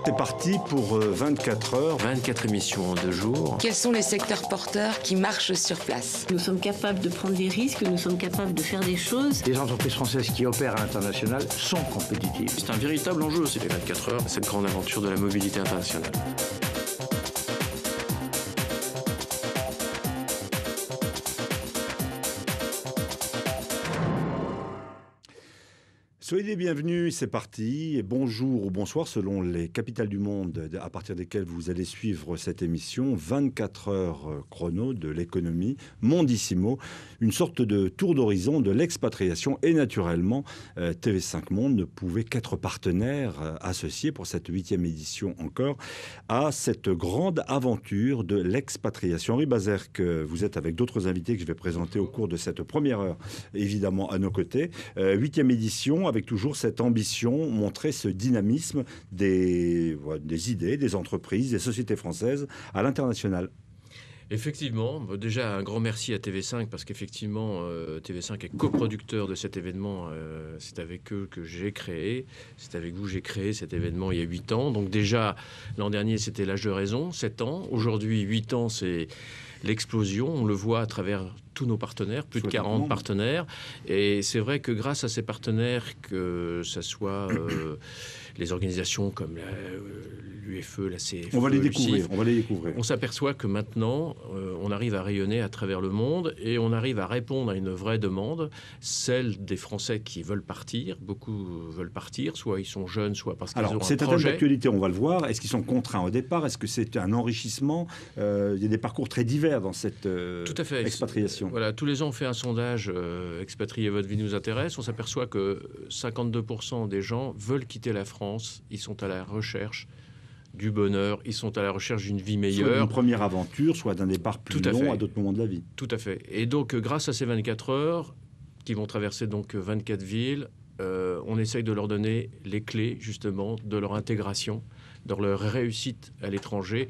C'est parti pour 24 heures. 24 émissions en 2 jours. Quels sont les secteurs porteurs qui marchent sur place? Nous sommes capables de prendre des risques, nous sommes capables de faire des choses. Les entreprises françaises qui opèrent à l'international sont compétitives. C'est un véritable enjeu, c'est les 24 heures, cette grande aventure de la mobilité internationale. Soyez les bienvenus, c'est parti. Et bonjour ou bonsoir selon les capitales du monde à partir desquelles vous allez suivre cette émission. 24 heures chrono de l'économie, Mondissimo, une sorte de tour d'horizon de l'expatriation. Et naturellement, TV5 Monde ne pouvait qu'être partenaire associé pour cette 8e édition encore à cette grande aventure de l'expatriation. Henri Bazerque, vous êtes avec d'autres invités que je vais présenter au cours de cette première heure, évidemment à nos côtés. 8e édition avec toujours cette ambition, montrer ce dynamisme des idées, des entreprises, des sociétés françaises à l'international. Effectivement, déjà un grand merci à TV5 parce qu'effectivement TV5 est coproducteur de cet événement. C'est avec eux que j'ai créé, c'est avec vous que j'ai créé cet événement il y a 8 ans. Donc déjà l'an dernier c'était l'âge de raison, 7 ans. Aujourd'hui 8 ans c'est l'explosion, on le voit à travers tous nos partenaires, plus de 40 partenaires. Et c'est vrai que grâce à ces partenaires, que ce soit les organisations comme l'UFE, la CFE, on va les découvrir, on s'aperçoit que maintenant, on arrive à rayonner à travers le monde et on arrive à répondre à une vraie demande, celle des Français qui veulent partir. Beaucoup veulent partir, soit ils sont jeunes, soit parce qu'ils ont un projet. C'est un thème d'actualité, on va le voir. Est-ce qu'ils sont contraints au départ? Est-ce que c'est un enrichissement? Il y a des parcours très divers dans cette Tout à fait. expatriation. Voilà, tous les ans, on fait un sondage Expatrier votre vie nous intéresse. On s'aperçoit que 52% des gens veulent quitter la France. Ils sont à la recherche du bonheur, ils sont à la recherche d'une vie meilleure. Soit d'une première aventure, soit d'un départ plus long à d'autres moments de la vie. Tout à fait. Et donc, grâce à ces 24 heures, qui vont traverser donc 24 villes, on essaye de leur donner les clés, justement, de leur intégration, de leur réussite à l'étranger,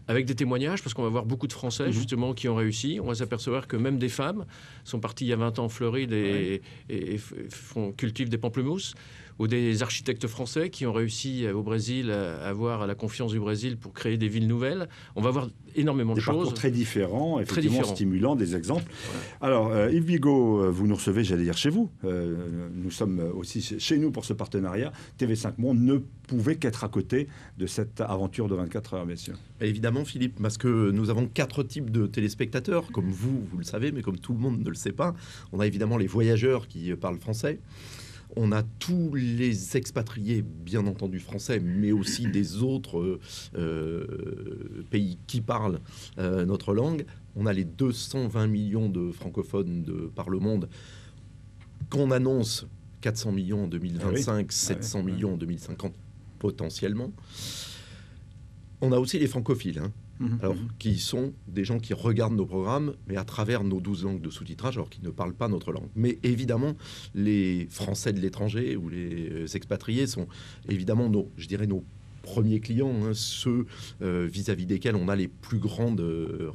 avec des témoignages, parce qu'on va voir beaucoup de Français, justement, qui ont réussi. On va s'apercevoir que même des femmes sont parties il y a 20 ans en Floride et cultivent des pamplemousses, ou des architectes français qui ont réussi au Brésil à avoir la confiance du Brésil pour créer des villes nouvelles. On va voir énormément de choses. Des parcours très différents, effectivement stimulants, des exemples. Ouais. Alors, Yves Bigot, vous nous recevez, j'allais dire, chez vous. Nous sommes aussi chez nous pour ce partenariat. TV5 Monde ne pouvait qu'être à côté de cette aventure de 24 heures, messieurs. Évidemment, Philippe, parce que nous avons 4 types de téléspectateurs, comme vous le savez, mais comme tout le monde ne le sait pas. On a évidemment les voyageurs qui parlent français. On a tous les expatriés, bien entendu français, mais aussi des autres pays qui parlent notre langue. On a les 220 millions de francophones par le monde qu'on annonce 400 millions en 2025, 700 millions en 2050 potentiellement. On a aussi les francophiles, qui sont des gens qui regardent nos programmes, mais à travers nos 12 langues de sous-titrage, alors qu'ils ne parlent pas notre langue. Mais évidemment, les Français de l'étranger ou les expatriés sont évidemment nos premiers clients, ceux vis-à-vis desquels on a les plus grandes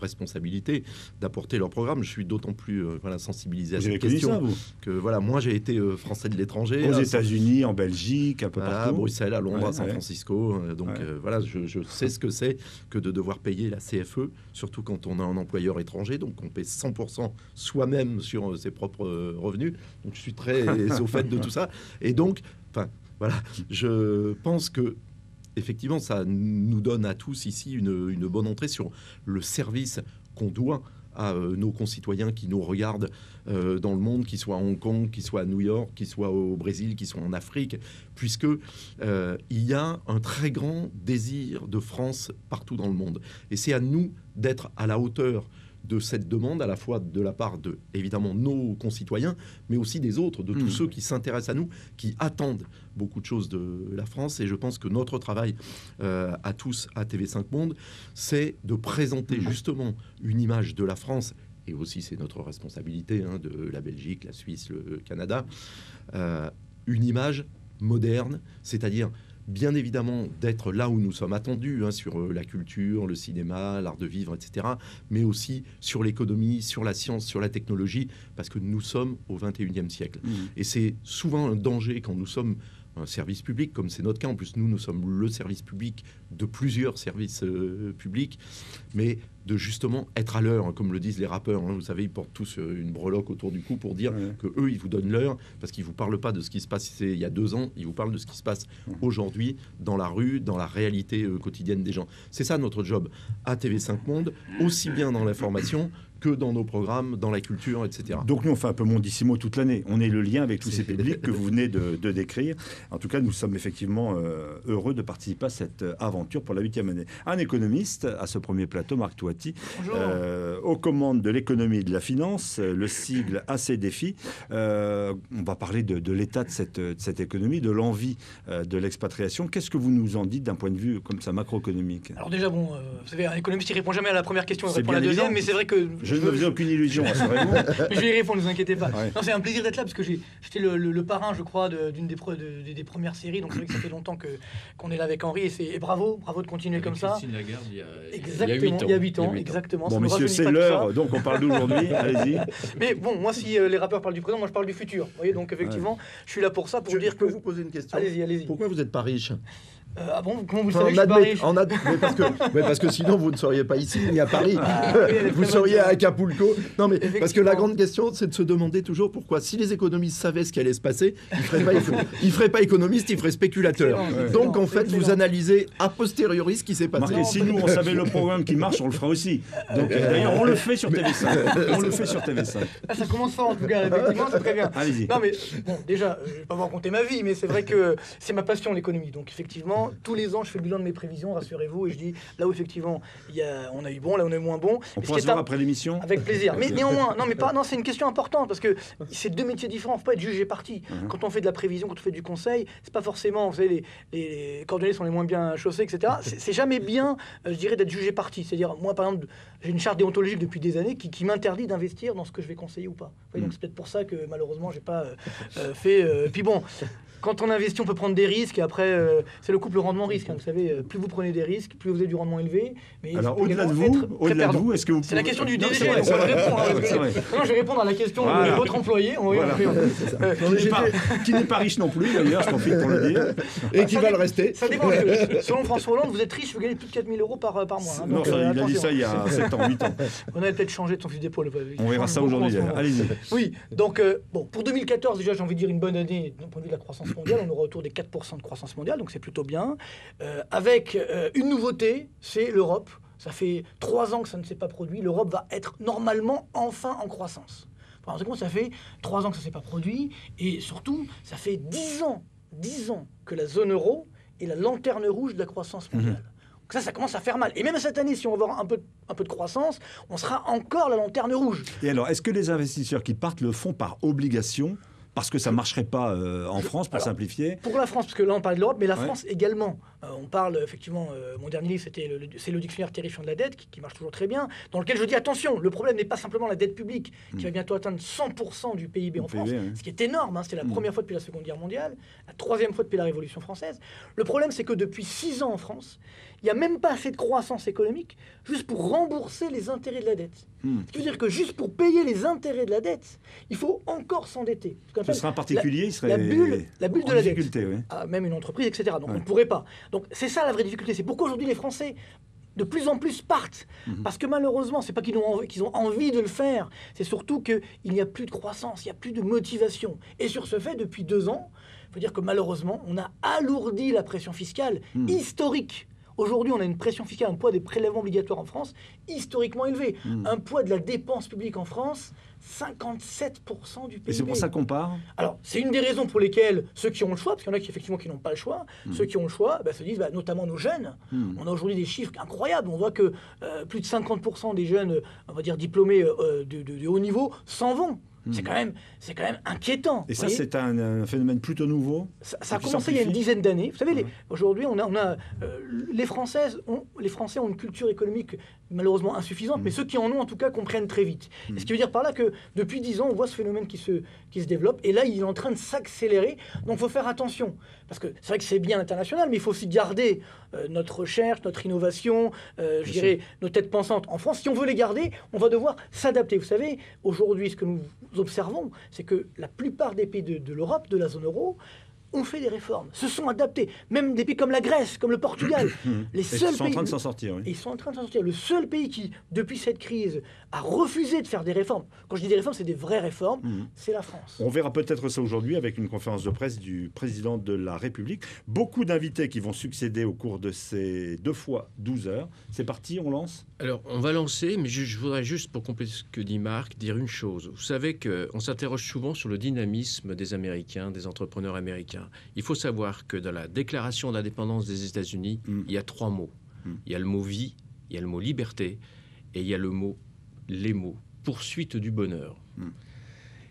responsabilités d'apporter leur programme. Je suis d'autant plus sensibilisé à cette question. Ça, vous que moi j'ai été Français de l'étranger. Aux États-Unis, en Belgique, un peu partout. À Bruxelles, à Londres, à San Francisco. Je sais ce que c'est que de devoir payer la CFE, surtout quand on a un employeur étranger, donc on paie 100% soi-même sur ses propres revenus. Donc je suis très au fait de tout ça. Et donc, je pense que effectivement, ça nous donne à tous ici une bonne entrée sur le service qu'on doit à nos concitoyens qui nous regardent dans le monde, qu'ils soient à Hong Kong, qu'ils soient à New York, qu'ils soient au Brésil, qu'ils soient en Afrique, puisque il y a un très grand désir de France partout dans le monde. Et c'est à nous d'être à la hauteur de cette demande, à la fois de la part de, évidemment, nos concitoyens, mais aussi des autres, de tous ceux qui s'intéressent à nous, qui attendent beaucoup de choses de la France. Et je pense que notre travail à tous, à TV5 Monde, c'est de présenter justement une image de la France, et aussi c'est notre responsabilité, de la Belgique, la Suisse, le Canada, une image moderne, c'est-à-dire bien évidemment d'être là où nous sommes attendus, sur la culture, le cinéma, l'art de vivre, etc., mais aussi sur l'économie, sur la science, sur la technologie, parce que nous sommes au XXIe siècle. Et c'est souvent un danger quand nous sommes un service public, comme c'est notre cas. En plus, nous sommes le service public de plusieurs services publics, mais de justement être à l'heure, comme le disent les rappeurs. Vous savez, ils portent tous une breloque autour du cou pour dire que eux, ils vous donnent l'heure, parce qu'ils vous parlent pas de ce qui se passe il y a 2 ans, ils vous parlent de ce qui se passe aujourd'hui, dans la rue, dans la réalité quotidienne des gens. C'est ça notre job à TV5 Monde, aussi bien dans l'information que dans nos programmes, dans la culture, etc. Donc nous, on fait un peu Mondissimo toute l'année. On est le lien avec tous ces publics que vous venez de décrire. En tout cas, nous sommes effectivement heureux de participer à cette aventure pour la 8e année. Un économiste à ce premier plateau, Marc Touati, aux commandes de l'économie et de la finance, le sigle ACDFI. On va parler de l'état de cette économie, de l'envie de l'expatriation. Qu'est-ce que vous nous en dites d'un point de vue comme ça macroéconomique? Alors déjà, bon, vous savez, un économiste, il répond jamais à la première question, il C'est répond à la bien deuxième, évident. mais c'est vrai que... Je ne me faisais aucune illusion, rassurez-vous. Mais je vais y répondre, ne vous inquiétez pas. Ouais. Non, c'est un plaisir d'être là parce que j'étais le parrain, je crois, d'une des premières séries. Donc c'est vrai que ça fait longtemps qu'on est là avec Henri. Et bravo de continuer comme ça. Christine Lagarde, Exactement, il y a 8 ans, exactement. Bon, Ça nous messieurs, rajeunit c'est pas tout l'heure, ça. donc on parle d'aujourd'hui. Allez-y. Mais bon, moi, si les rappeurs parlent du présent, moi je parle du futur. Vous voyez, donc effectivement, je suis là pour ça, pour dire que... peux vous poser une question? Allez-y. Pourquoi vous n'êtes pas riche? Ah bon, comment vous le savez que je suis pas riche? Mais parce que sinon vous ne seriez pas ici ni à Paris. Oui, elle est Vous très seriez bonne. à Acapulco. Non mais parce que Effectivement. la grande question c'est de se demander toujours pourquoi si les économistes savaient ce qui allait se passer, ils feraient pas économistes, ils feraient spéculateurs. Excellent, Donc en fait excellent. vous analysez a posteriori ce qui s'est passé. Marquez, si nous on savait le programme qui marche, on le fera aussi. Donc d'ailleurs, on le fait sur TV5. On le fait sur TV5. Ah, ça commence fort en tout cas, effectivement, c'est très bien. Allez-y. Non mais bon, déjà, je vais pas vous raconter ma vie, mais c'est vrai que c'est ma passion l'économie. Donc effectivement, tous les ans, je fais le bilan de mes prévisions, rassurez-vous, et je dis là où effectivement on a eu bon, là on a eu moins bon. On Mais ce pourra qui se est voir après l'émission. avec plaisir. Mais néanmoins, c'est une question importante parce que c'est 2 métiers différents. Faut pas être jugé parti. Quand on fait de la prévision, quand on fait du conseil, c'est pas forcément, vous savez, les cordonniers sont les moins bien chaussés, etc. C'est jamais bien, je dirais, d'être jugé parti. C'est-à-dire, moi, par exemple, j'ai une charte déontologique depuis des années qui m'interdit d'investir dans ce que je vais conseiller ou pas. Vous voyez, donc c'est peut-être pour ça que malheureusement, j'ai pas fait. Puis bon. Quand on investit, on peut prendre des risques et après, c'est le couple rendement-risque. Vous savez, plus vous prenez des risques, plus vous avez du rendement élevé. Mais Alors il faut au-delà de également être vous, très perdant. est-ce que vous C'est la pouvez- question du Non, DG. c'est vrai, Donc c'est moi, je vrai. réponds. C'est vrai. Non, je vais répondre à la question Voilà. de votre employé. Oui, Voilà. Qui n'est pas riche non plus, d'ailleurs, je profite pour le dire. Et qui Ça va dé- le rester. Ça dépend. Parce que, selon François Hollande, vous êtes riche, vous gagnez plus de 4 000 euros par mois. Hein, Non, donc, ça, il a dit attention. ça il y a 7 ans, 8 ans. On avait peut-être changé de son fusil d'épaule. On verra ça aujourd'hui. Allez-y. Oui, donc bon, pour 2014, déjà, j'ai envie de dire une bonne année d'un point de vue de la croissance mondiale. On aura autour des 4% de croissance mondiale, donc c'est plutôt bien. Avec une nouveauté, c'est l'Europe. Ça fait 3 ans que ça ne s'est pas produit. L'Europe va être normalement enfin en croissance. Par exemple, ça fait 3 ans que ça ne s'est pas produit. Et surtout, ça fait 10 ans que la zone euro est la lanterne rouge de la croissance mondiale. Donc ça commence à faire mal. Et même cette année, si on va avoir un peu de croissance, on sera encore la lanterne rouge. Et alors, est-ce que les investisseurs qui partent le font par obligation? Parce que ça ne marcherait pas en France, pour simplifier. Pour la France, parce que là on parle de l'Europe, mais la Ouais. France également. On parle effectivement, mon dernier livre c'est le dictionnaire terrifiant de la dette, qui marche toujours très bien, dans lequel je dis attention, le problème n'est pas simplement la dette publique, qui va bientôt atteindre 100% du PIB en France, PIB, oui. ce qui est énorme, hein, c'était la première fois depuis la Seconde Guerre mondiale, la 3e fois depuis la Révolution française. Le problème c'est que depuis 6 ans en France, il n'y a même pas assez de croissance économique juste pour rembourser les intérêts de la dette. Ce qui veut dire que juste pour payer les intérêts de la dette, il faut encore s'endetter. Ce serait un particulier, il serait la bulle en de la dette. difficulté, oui. Ah, même une entreprise, etc. Donc Ouais. on ne pourrait pas. Donc c'est ça la vraie difficulté. C'est pourquoi aujourd'hui les Français de plus en plus partent. Parce que malheureusement, c'est pas qu'ils ont envie de le faire, c'est surtout qu'il n'y a plus de croissance, il n'y a plus de motivation. Et sur ce fait, depuis 2 ans, il faut dire que malheureusement, on a alourdi la pression fiscale historique. Aujourd'hui, on a une pression fiscale, un poids des prélèvements obligatoires en France historiquement élevé. Un poids de la dépense publique en France, 57% du PIB. Et c'est pour ça qu'on part. Alors, c'est une des raisons pour lesquelles ceux qui ont le choix, parce qu'il y en a qui effectivement qui n'ont pas le choix, ceux qui ont le choix se disent, notamment nos jeunes, on a aujourd'hui des chiffres incroyables, on voit que plus de 50% des jeunes, on va dire diplômés de haut niveau, s'en vont. C'est quand même inquiétant. Et vous ça, voyez. c'est un phénomène plutôt nouveau. Ça a qui commencé il y a une s'amplifie. dizaine d'années. Vous savez, aujourd'hui, les Français ont une culture économique malheureusement insuffisante, mais ceux qui en ont, en tout cas, comprennent très vite. Et ce qui veut dire par là que depuis 10 ans, on voit ce phénomène qui se développe, et là, il est en train de s'accélérer. Donc, il faut faire attention. Parce que c'est vrai que c'est bien international, mais il faut aussi garder notre recherche, notre innovation, je dirais, nos têtes pensantes en France. Si on veut les garder, on va devoir s'adapter. Vous savez, aujourd'hui, ce que nous observons, c'est que la plupart des pays de l'Europe, de la zone euro, ont fait des réformes, se sont adaptés. Même des pays comme la Grèce, comme le Portugal. Ils sont en train de s'en sortir. Oui. Ils sont en train de s'en sortir. Le seul pays qui, depuis cette crise, a refusé de faire des réformes, quand je dis des réformes, c'est des vraies réformes, c'est la France. On verra peut-être ça aujourd'hui avec une conférence de presse du président de la République. Beaucoup d'invités qui vont succéder au cours de ces 2 fois 12 heures. C'est parti, on lance ? Alors, on va lancer, mais je voudrais juste, pour compléter ce que dit Marc, dire une chose. Vous savez qu'on s'interroge souvent sur le dynamisme des Américains, des entrepreneurs américains. Il faut savoir que dans la déclaration d'indépendance des États-Unis, il y a 3 mots. Il y a le mot vie, il y a le mot liberté, et il y a les mots poursuite du bonheur.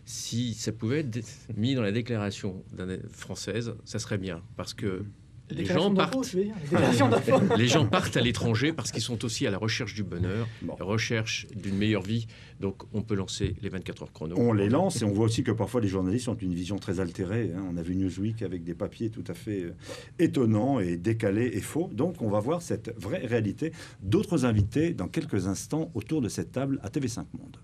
Si ça pouvait être mis dans la déclaration française, ça serait bien, parce que les gens partent à l'étranger parce qu'ils sont aussi à la recherche du bonheur, la recherche d'une meilleure vie. Donc, on peut lancer les 24 heures chrono. On les lance et on voit aussi que parfois les journalistes ont une vision très altérée. On a vu Newsweek avec des papiers tout à fait étonnants et décalés et faux. Donc, on va voir cette vraie réalité. D'autres invités dans quelques instants autour de cette table à TV5 Monde.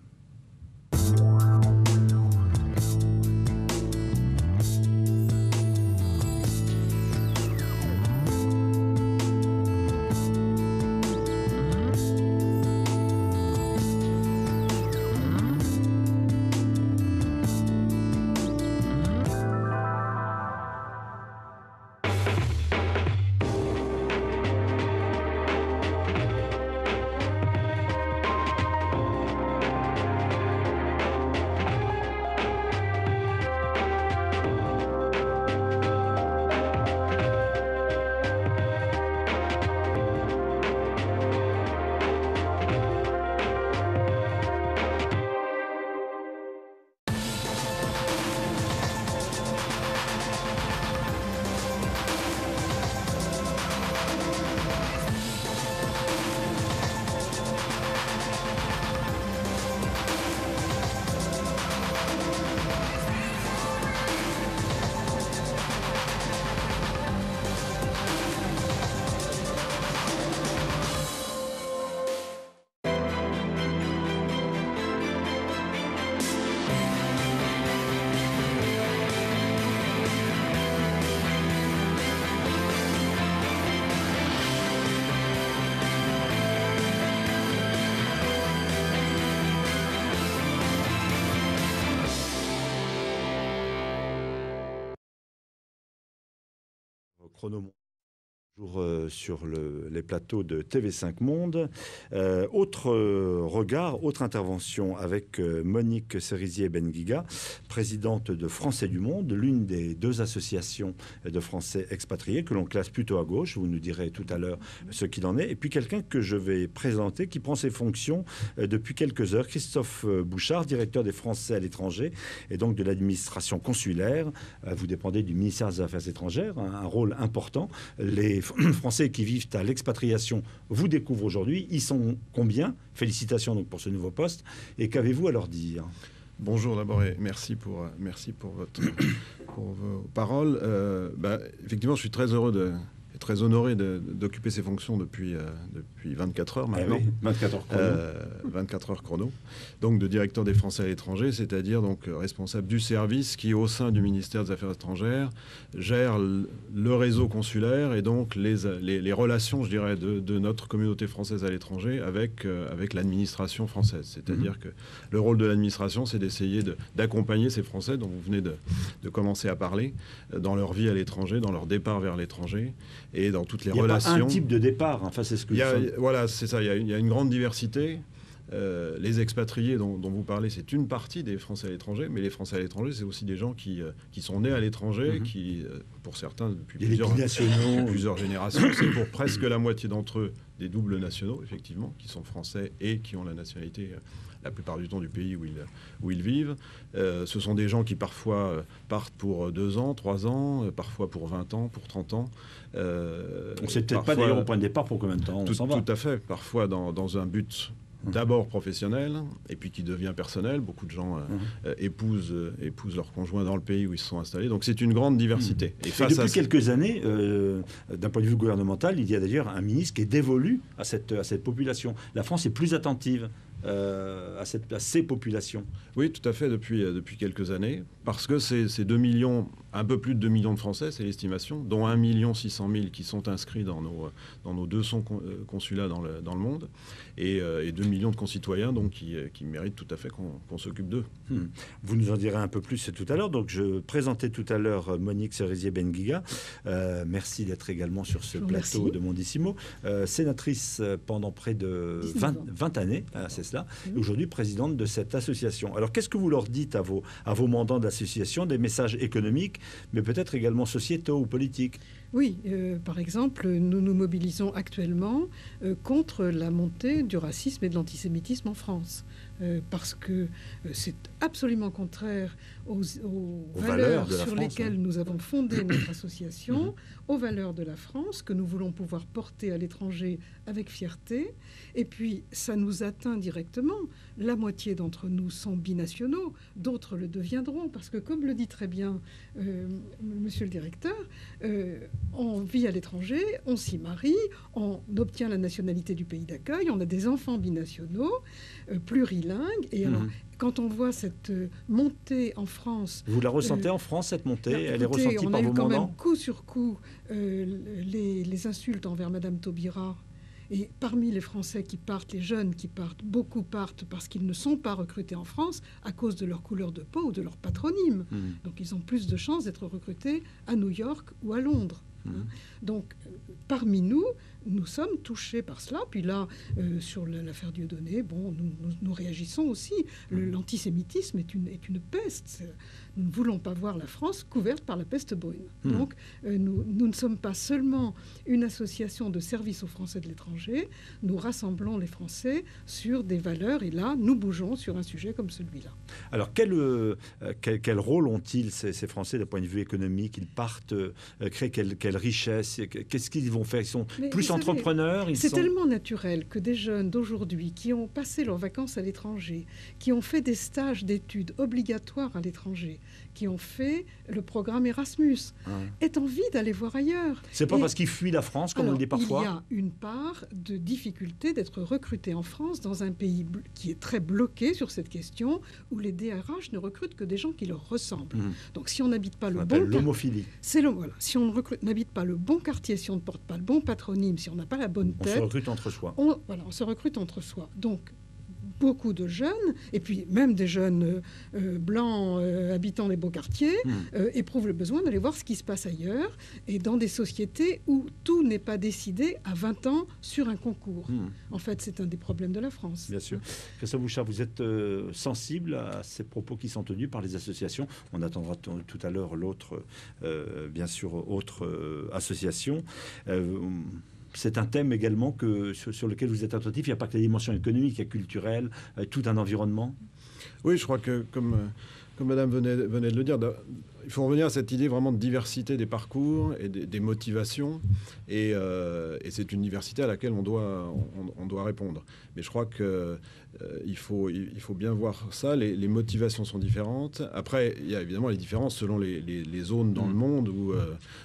Chrono toujours sur les plateaux de TV5 Monde. Autre regard, autre intervention avec Monique Cerisier-Benguiga, présidente de Français du Monde, l'une des 2 associations de Français expatriés que l'on classe plutôt à gauche. Vous nous direz tout à l'heure ce qu'il en est. Et puis quelqu'un que je vais présenter qui prend ses fonctions depuis quelques heures, Christophe Bouchard, directeur des Français à l'étranger et donc de l'administration consulaire. Vous dépendez du ministère des Affaires étrangères, un rôle important. Les Français qui vivent à l'expatriation vous découvrent aujourd'hui. Ils sont combien? Félicitations donc pour ce nouveau poste. Et qu'avez-vous à leur dire? Bonjour d'abord et merci pour vos paroles. Effectivement, je suis très heureux et très honoré d'occuper ces fonctions depuis 24 heures maintenant. Oui, 24 heures chrono. 24 heures chrono. Donc de directeur des Français à l'étranger, c'est-à-dire donc responsable du service qui, au sein du ministère des Affaires étrangères, gère le réseau consulaire et donc les relations, je dirais, de notre communauté française à l'étranger avec l'administration française. C'est-à-dire que le rôle de l'administration, c'est d'essayer d'accompagner ces Français dont vous venez de commencer à parler dans leur vie à l'étranger, dans leur départ vers l'étranger et dans toutes les relations. Il n'y a pas un type de départ, enfin c'est ce que voilà, c'est ça, il y a une grande diversité. Les expatriés dont vous parlez, c'est une partie des Français à l'étranger, mais les Français à l'étranger, c'est aussi des gens qui sont nés à l'étranger, qui, pour certains, depuis plusieurs générations, c'est pour presque la moitié d'entre eux des doubles nationaux, effectivement, qui sont français et qui ont la nationalité la plupart du temps du pays où ils vivent. Ce sont des gens qui parfois partent pour 2 ans, 3 ans, parfois pour 20 ans, pour 30 ans. On ne sait peut-être pas d'ailleurs au point de départ pour combien de temps on s'en va. Tout à fait, parfois dans un but d'abord professionnel et puis qui devient personnel. Beaucoup de gens épousent leurs conjoints dans le pays où ils se sont installés. Donc c'est une grande diversité. Et depuis quelques années, d'un point de vue gouvernemental, il y a d'ailleurs un ministre qui est dévolu à cette population. La France est plus attentive à ces populations? Oui, tout à fait, depuis quelques années, parce que c'est 2 millions, un peu plus de 2 millions de Français, c'est l'estimation, dont 1 600 000 qui sont inscrits dans nos 200 consulats dans le monde, et 2 millions de concitoyens donc, qui méritent tout à fait qu'on s'occupe d'eux. Vous nous en direz un peu plus tout à l'heure. Donc, je présentais tout à l'heure Monique Cerisier-Benguiga. Merci d'être également sur ce plateau de Mondissimo. Sénatrice pendant près de 20 années, c'est cela. Et aujourd'hui, présidente de cette association. Alors, qu'est-ce que vous leur dites à vos mandants d'association? Des messages économiques, mais peut-être également sociétaux ou politiques? Oui, par exemple, nous nous mobilisons actuellement contre la montée du racisme et de l'antisémitisme en France. Parce que c'est absolument contraire aux valeurs sur lesquelles nous avons fondé notre association, aux valeurs de la France que nous voulons pouvoir porter à l'étranger avec fierté. Et puis, ça nous atteint directement. La moitié d'entre nous sont binationaux, d'autres le deviendront. Parce que, comme le dit très bien monsieur le directeur, on vit à l'étranger, on s'y marie, on obtient la nationalité du pays d'accueil, on a des enfants binationaux, plurilingues. Et alors, quand on voit cette montée en France... Vous la ressentez en France, cette montée? Elle est ressentie par vos mandants? On a eu quand même coup sur coup les insultes envers Madame Taubira. Et parmi les Français qui partent, les jeunes qui partent, beaucoup partent parce qu'ils ne sont pas recrutés en France à cause de leur couleur de peau ou de leur patronyme. Donc ils ont plus de chances d'être recrutés à New York ou à Londres. Donc, parmi nous, nous sommes touchés par cela. Puis là, sur l'affaire Dieudonné, bon, nous réagissons aussi. L'antisémitisme est une peste. Nous ne voulons pas voir la France couverte par la peste brune. Donc, nous ne sommes pas seulement une association de service aux Français de l'étranger. Nous rassemblons les Français sur des valeurs. Et là, nous bougeons sur un sujet comme celui-là. Alors, quel rôle ont-ils, ces Français, d'un point de vue économique? Ils partent créer quelle richesse? Qu'est-ce qu'ils vont faire? Ils sont plus entrepreneurs? C'est tellement naturel que des jeunes d'aujourd'hui qui ont passé leurs vacances à l'étranger, qui ont fait des stages d'études obligatoires à l'étranger, qui ont fait le programme Erasmus, aient envie d'aller voir ailleurs. C'est pas parce qu'ils fuient la France, comme on le dit parfois? Il y a une part de difficulté d'être recruté en France dans un pays qui est très bloqué sur cette question, où les DRH ne recrutent que des gens qui leur ressemblent. Donc si on n'habite pas le bon... l'homophilie. Voilà. Si on n'habite pas le bon quartier, si on ne porte pas le bon patronyme, si on n'a pas la bonne tête... On se recrute entre soi. On se recrute entre soi. Donc, beaucoup de jeunes, et puis même des jeunes blancs habitant les beaux quartiers, éprouvent le besoin d'aller voir ce qui se passe ailleurs, et dans des sociétés où tout n'est pas décidé à 20 ans sur un concours. En fait, c'est un des problèmes de la France. Bien sûr. Christophe Bouchard, vous êtes sensible à ces propos qui sont tenus par les associations. On attendra tout à l'heure l'autre, bien sûr, autre association. C'est un thème également sur lequel vous êtes attentif. Il n'y a pas que la dimension économique, il y a culturelle, tout un environnement. Oui, je crois que comme Madame venait de le dire, il faut revenir à cette idée vraiment de diversité des parcours et des motivations. Et c'est une diversité à laquelle on doit répondre. Mais je crois qu'il faut bien voir ça. Les motivations sont différentes. Après, il y a évidemment les différences selon les zones dans le monde où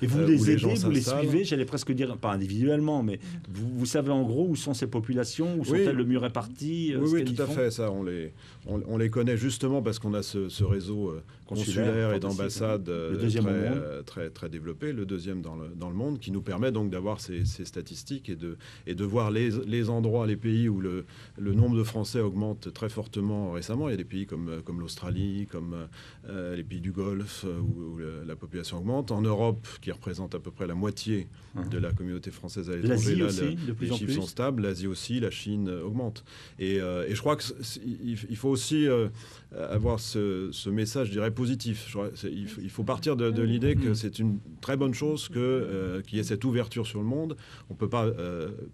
et vous les aidez, vous les suivez, j'allais presque dire, pas individuellement, mais vous savez en gros où sont ces populations, où sont-elles le mieux réparties? Oui, tout à fait. Ça, on les connaît justement parce qu'on a ce réseau consulaire et d'ambassade très développé, le deuxième dans le monde, qui nous permet donc d'avoir ces statistiques et de voir les endroits, les pays où le nombre de Français augmente très fortement récemment. Il y a des pays comme l'Australie, comme les pays du Golfe, où la population augmente. En Europe, qui représente à peu près la moitié de la communauté française à l'étranger, là, les chiffres sont stables. L'Asie aussi, la Chine augmente. Et je crois qu'il faut aussi avoir ce message, je dirais, positif. Il faut partir de l'idée que c'est une très bonne chose qu'il y ait cette ouverture sur le monde. On ne peut pas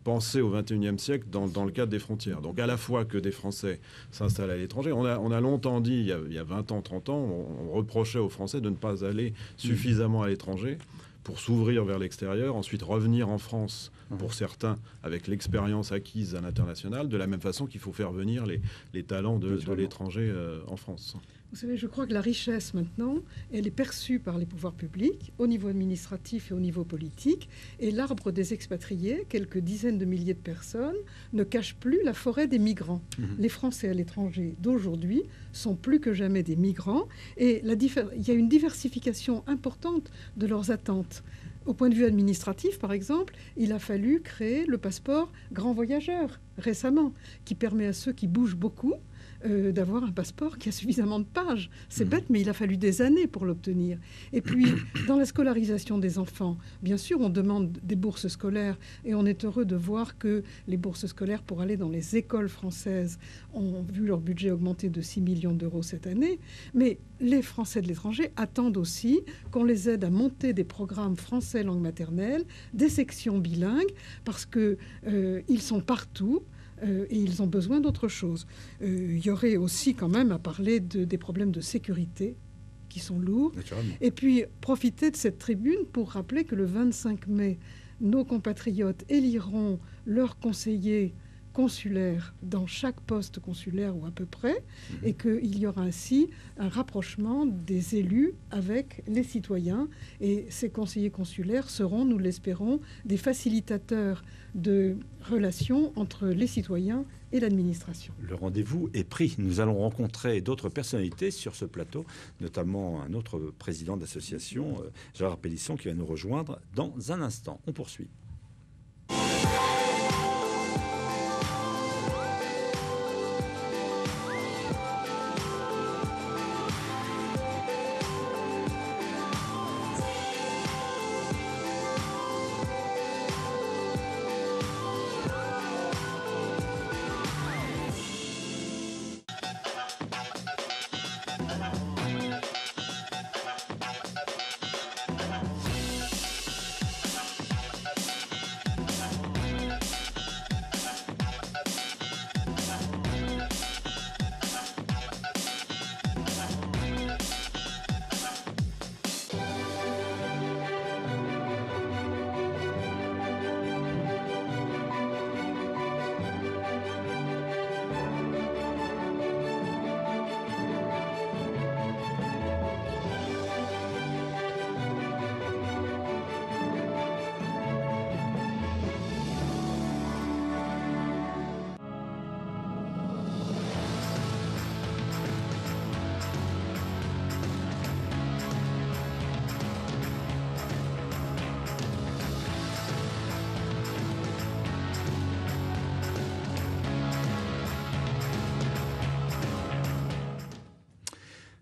penser au XXIe siècle dans le cadre des frontières. Donc à la fois que des Français s'installent à l'étranger. On a longtemps dit, il y a 20 ans, 30 ans, on reprochait aux Français de ne pas aller suffisamment à l'étranger pour s'ouvrir vers l'extérieur, ensuite revenir en France pour certains avec l'expérience acquise à l'international, de la même façon qu'il faut faire venir les talents de l'étranger en France. Vous savez, je crois que la richesse, maintenant, elle est perçue par les pouvoirs publics, au niveau administratif et au niveau politique. Et l'arbre des expatriés, quelques dizaines de milliers de personnes, ne cache plus la forêt des migrants. Les Français à l'étranger d'aujourd'hui sont plus que jamais des migrants. Et il y a une diversification importante de leurs attentes. Au point de vue administratif, par exemple, il a fallu créer le passeport grand voyageur récemment, qui permet à ceux qui bougent beaucoup d'avoir un passeport qui a suffisamment de pages. C'est bête, mais il a fallu des années pour l'obtenir. Et puis, dans la scolarisation des enfants, bien sûr, on demande des bourses scolaires et on est heureux de voir que les bourses scolaires pour aller dans les écoles françaises ont vu leur budget augmenter de 6 millions d'euros cette année. Mais les Français de l'étranger attendent aussi qu'on les aide à monter des programmes français langue maternelle, des sections bilingues, parce qu'ils sont partout. Et ils ont besoin d'autre chose. Il y aurait aussi quand même à parler des problèmes de sécurité qui sont lourds. Et puis profiter de cette tribune pour rappeler que le 25 mai, nos compatriotes éliront leurs conseillers consulaires dans chaque poste consulaire ou à peu près, et qu'il y aura ainsi un rapprochement des élus avec les citoyens. Et ces conseillers consulaires seront, nous l'espérons, des facilitateurs de relations entre les citoyens et l'administration. Le rendez-vous est pris. Nous allons rencontrer d'autres personnalités sur ce plateau, notamment un autre président d'association, Gérard Pélisson, qui va nous rejoindre dans un instant. On poursuit.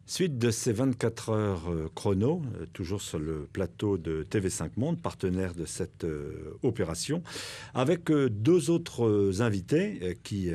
Suite de ces 24 heures chrono, toujours sur le plateau de TV5 Monde, partenaire de cette opération, avec deux autres invités qui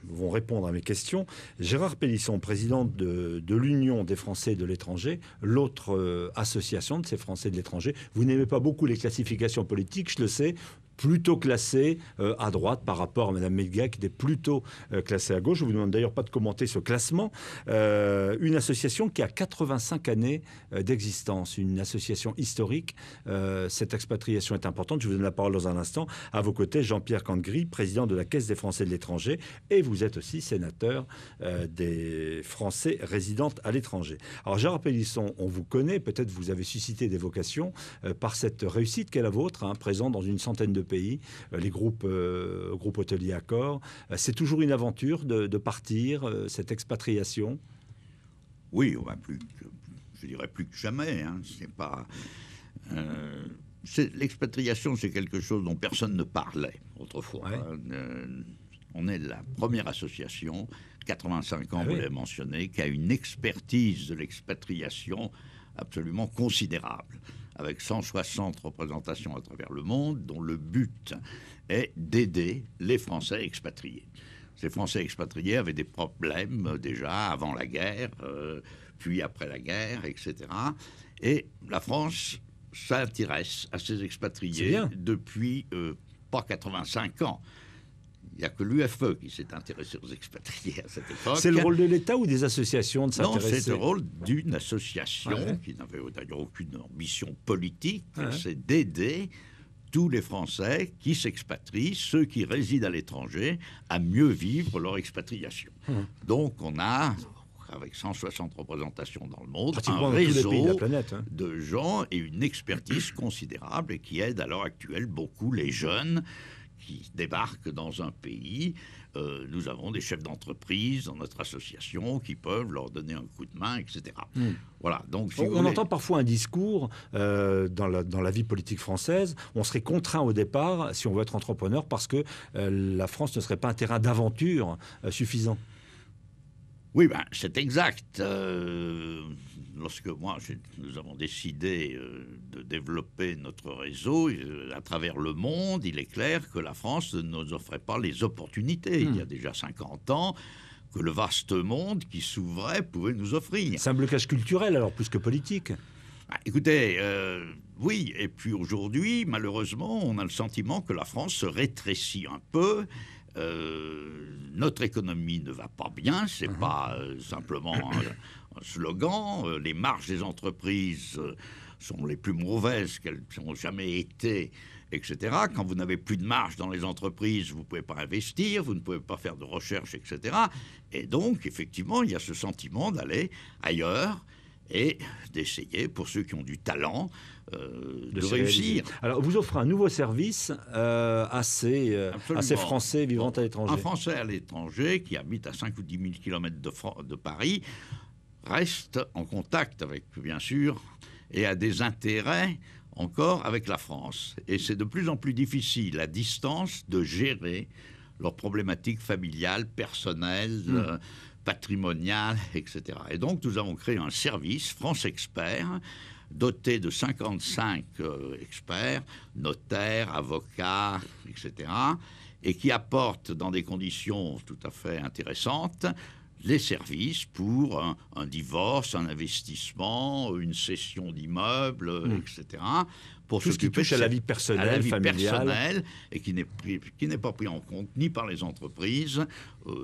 vont répondre à mes questions. Gérard Pélisson, président de l'Union des Français de l'étranger, l'autre association de ces Français de l'étranger. Vous n'aimez pas beaucoup les classifications politiques, je le sais, plutôt classé à droite par rapport à Mme Medga, qui était plutôt classée à gauche. Je ne vous demande d'ailleurs pas de commenter ce classement. Une association qui a 85 années d'existence, une association historique. Cette expatriation est importante. Je vous donne la parole dans un instant. À vos côtés, Jean-Pierre Cantgris, président de la Caisse des Français de l'étranger. Et vous êtes aussi sénateur des Français résidant à l'étranger. Alors, Gérard Pélisson, on vous connaît. Peut-être vous avez suscité des vocations par cette réussite qu'est la vôtre, présent dans une centaine de pays, les groupes hôteliers Accor. C'est toujours une aventure de partir, cette expatriation? Oui, je dirais plus que jamais. C'est pas... l'expatriation, c'est quelque chose dont personne ne parlait autrefois. Ouais. On est la première association, 85 ans, vous l'avez mentionné, qui a une expertise de l'expatriation absolument considérable, avec 160 représentations à travers le monde, dont le but est d'aider les Français expatriés. Ces Français expatriés avaient des problèmes déjà avant la guerre, puis après la guerre, etc. Et la France s'intéresse à ces expatriés depuis pas 85 ans. Il n'y a que l'UFE qui s'est intéressé aux expatriés à cette époque. C'est le rôle de l'État ou des associations de s'intéresser? Non, c'est le rôle d'une association qui n'avait d'ailleurs aucune ambition politique. C'est d'aider tous les Français qui s'expatrient, ceux qui résident à l'étranger, à mieux vivre leur expatriation. Donc on a avec 160 représentations dans le monde, pratiquement un dans tous les réseau pays de la planète, hein, de gens et une expertise considérable et qui aide à l'heure actuelle beaucoup les jeunes qui débarquent dans un pays. Nous avons des chefs d'entreprise dans notre association qui peuvent leur donner un coup de main, etc. Voilà. Donc, si on entend parfois un discours dans la vie politique française. On serait contraint au départ, si on veut être entrepreneur, parce que la France ne serait pas un terrain d'aventure suffisant. Oui, ben, c'est exact. Lorsque nous avons décidé de développer notre réseau à travers le monde, il est clair que la France ne nous offrait pas les opportunités. Il y a déjà 50 ans, que le vaste monde qui s'ouvrait pouvait nous offrir. C'est un blocage culturel, alors, plus que politique. Écoutez, oui, et puis aujourd'hui, malheureusement, on a le sentiment que la France se rétrécit un peu. Notre économie ne va pas bien, c'est pas simplement un slogan. Les marges des entreprises sont les plus mauvaises qu'elles n'ont jamais été, etc. Quand vous n'avez plus de marge dans les entreprises, vous ne pouvez pas investir, vous ne pouvez pas faire de recherche, etc. Et donc, effectivement, il y a ce sentiment d'aller ailleurs et d'essayer, pour ceux qui ont du talent, de réussir. Alors, vous offrez un nouveau service à ces Français vivant à l'étranger. Un Français à l'étranger qui habite à 5 ou 10 000 km de Paris reste en contact avec, bien sûr, et a des intérêts encore avec la France. Et c'est de plus en plus difficile, à distance, de gérer leurs problématiques familiales, personnelles, patrimoniales, etc. Et donc, nous avons créé un service, France Expert, doté de 55 experts, notaires, avocats, etc., et qui apporte dans des conditions tout à fait intéressantes les services pour un divorce, un investissement, une cession d'immeuble, etc. Pour tout ce qui touche à la vie personnelle, familiale, et qui n'est pas pris en compte ni par les entreprises,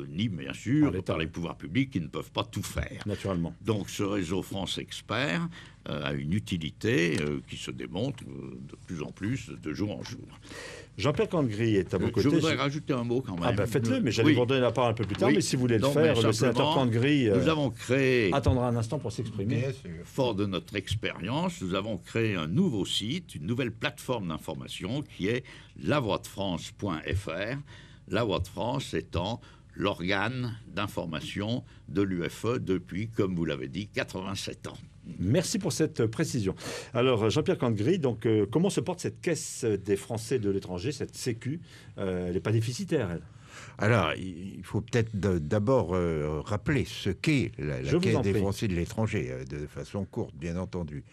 ni bien sûr par les pouvoirs publics qui ne peuvent pas tout faire. Naturellement. Donc ce réseau France Expert a une utilité qui se démontre de plus en plus, de jour en jour. Jean-Pierre Candegris est à vos côtés. Je voudrais rajouter un mot quand même. Ah ben faites-le, mais j'allais vous donner la parole un peu plus tard. Mais si vous voulez le faire, le sénateur Candegris nous avons créé, attendra un instant pour s'exprimer. Fort de notre expérience, nous avons créé un nouveau site, une nouvelle plateforme d'information qui est lavoixdefrance.fr. La Voix de France étant l'organe d'information de l'UFE depuis, comme vous l'avez dit, 87 ans. Merci pour cette précision. Alors, Jean-Pierre Candegris, donc, comment se porte cette caisse des Français de l'étranger, cette Sécu? Elle n'est pas déficitaire, elle? Alors, il faut peut-être d'abord rappeler ce qu'est la Caisse des Français de l'étranger, de façon courte, bien entendu.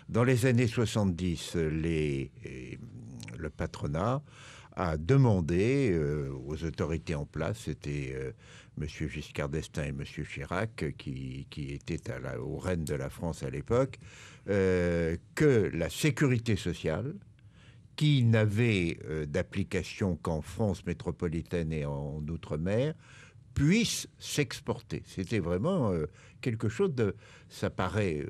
Dans les années 70, le patronat a demandé aux autorités en place, c'était M. Giscard d'Estaing et M. Chirac, qui étaient aux rênes de la France à l'époque, que la sécurité sociale, qui n'avait d'application qu'en France métropolitaine et en Outre-mer, puisse s'exporter. C'était vraiment quelque chose de... Ça paraît...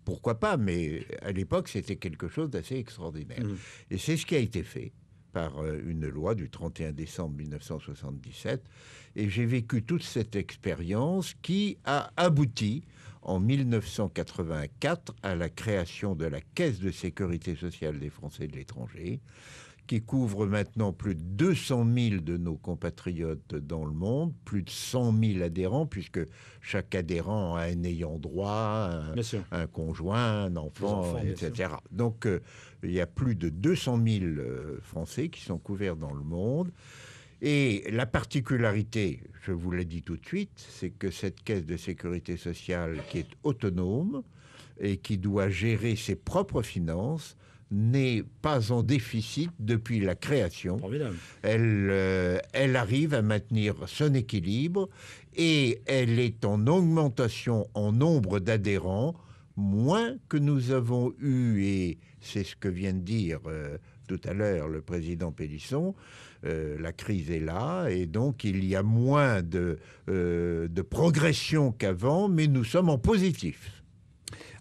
pourquoi pas, mais à l'époque, c'était quelque chose d'assez extraordinaire. Et c'est ce qui a été fait par une loi du 31 décembre 1977. Et j'ai vécu toute cette expérience qui a abouti en 1984 à la création de la Caisse de sécurité sociale des Français de l'étranger, qui couvre maintenant plus de 200 000 de nos compatriotes dans le monde, plus de 100 000 adhérents, puisque chaque adhérent a un ayant droit, un conjoint, un enfant, etc. Donc, il y a plus de 200 000 Français qui sont couverts dans le monde. Et la particularité, je vous l'ai dit tout de suite, c'est que cette caisse de sécurité sociale qui est autonome et qui doit gérer ses propres finances n'est pas en déficit depuis la création. Elle arrive à maintenir son équilibre et elle est en augmentation en nombre d'adhérents, moins que nous avons eu, et c'est ce que vient de dire tout à l'heure le président Pélisson, la crise est là et donc il y a moins de progression qu'avant, mais nous sommes en positif.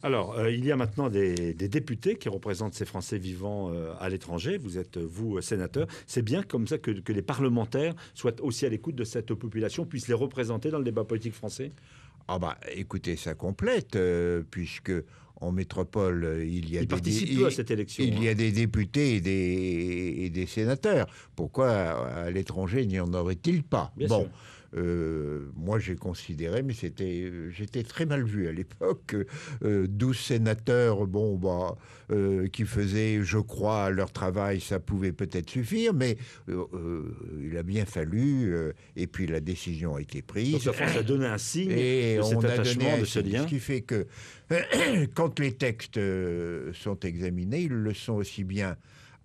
Alors, il y a maintenant des députés qui représentent ces Français vivant à l'étranger. Vous êtes, vous, sénateur. C'est bien comme ça que les parlementaires soient aussi à l'écoute de cette population, puissent les représenter dans le débat politique français? Ah bah, écoutez, ça complète, puisque en métropole, il y a peu à cette élection. Il y a des députés et des sénateurs. Pourquoi à l'étranger n'y en aurait-il pas? Bien sûr. Moi, j'ai considéré, mais j'étais très mal vu à l'époque, 12 sénateurs, qui faisaient, je crois, leur travail, ça pouvait peut-être suffire, mais il a bien fallu, et puis la décision a été prise. Donc la France a donné un signe et de cet on a attachement, donné de ce lien. Ce qui fait que quand les textes sont examinés, ils le sont aussi bien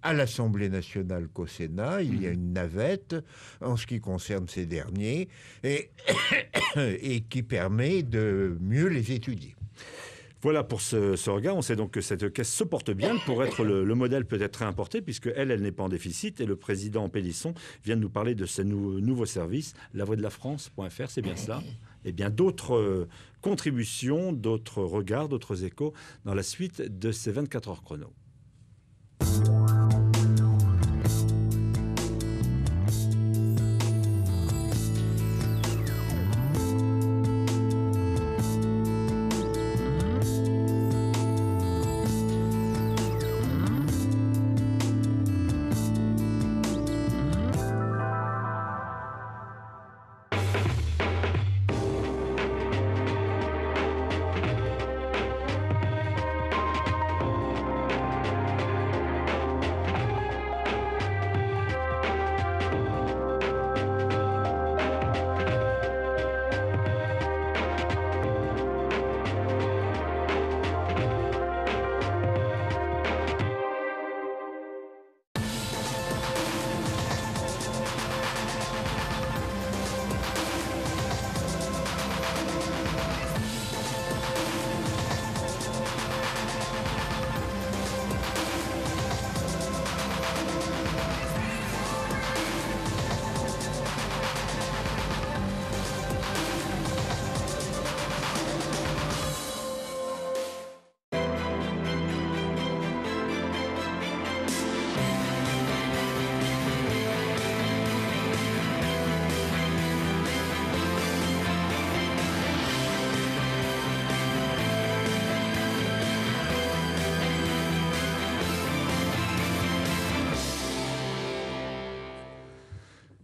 à l'Assemblée nationale qu'au Sénat. Il y a une navette en ce qui concerne ces derniers et qui permet de mieux les étudier. Voilà pour ce regard. On sait donc que cette caisse se porte bien. Pour être le modèle peut être réimporté, puisque elle n'est pas en déficit. Et le président Pélisson vient de nous parler de ce nouveau service, lavoixdelafrance.fr, c'est bien cela. Et bien d'autres contributions, d'autres regards, d'autres échos dans la suite de ces 24 heures chrono.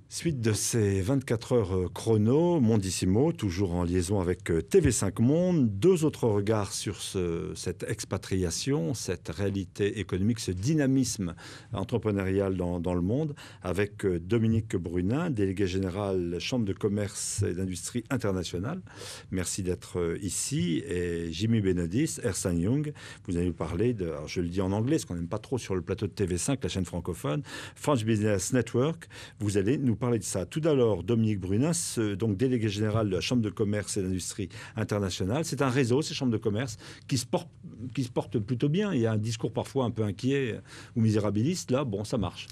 Suite de ces 24 heures chrono, Mondissimo, toujours en liaison avec TV5 Monde. Deux autres regards sur cette expatriation, cette réalité économique, ce dynamisme entrepreneurial dans le monde, avec Dominique Brunin, délégué général Chambre de commerce et d'industrie internationale. Merci d'être ici. Et Jimmy Benedis, Ernst & Young, vous allez nous parler de, alors je le dis en anglais, ce qu'on n'aime pas trop sur le plateau de TV5, la chaîne francophone, French Business Network. Vous allez nous parler de ça. Tout d'abord, Dominique Brunin, donc délégué général de la Chambre de commerce et d'industrie internationale. C'est un réseau, ces chambres de commerce, qui se portent plutôt bien. Il y a un discours parfois un peu inquiet ou misérabiliste. Là, bon, ça marche.